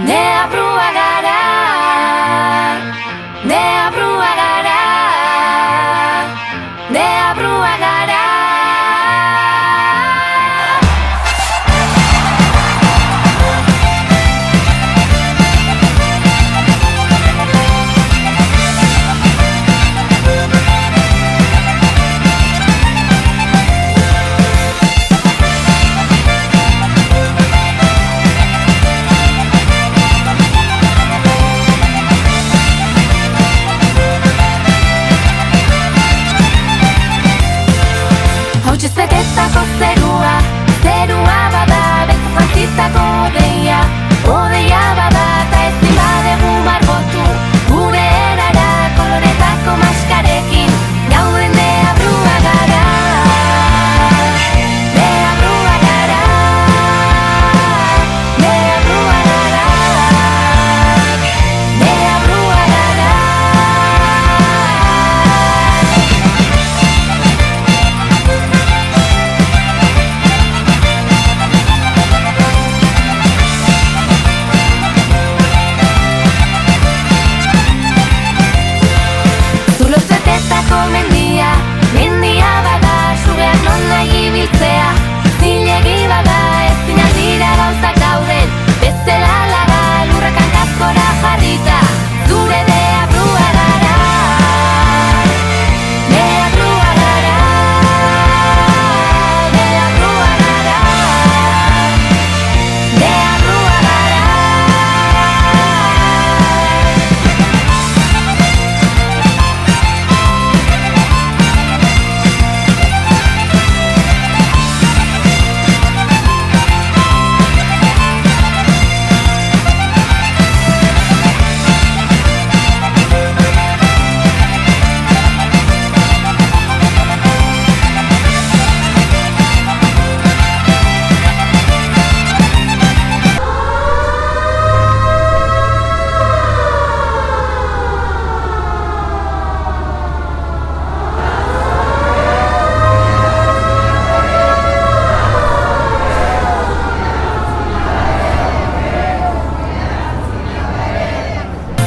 Nea brua gara, nea brua gara, nea brua gara. Hautsez betetako zerua, zerua bada, beltz jantzitako odeia, odeia bada, eta ezin badegu margotu, gure erara koloretako maskarekin, gauden nea brua gara, nea brua gara, nea brua gara, nea brua gara. Mendia, mendia bada, sugeak non nahi ibiltzea, zilegi bada, ezin aldira gauzak dauden, bezala laga, lurrak hankazkora jarrita, zure nea brua gara, nea brua gara, nea brua gara, nea brua gara.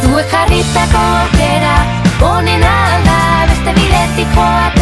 Zuek jarritako aukera, onena da beste bidetik joatea.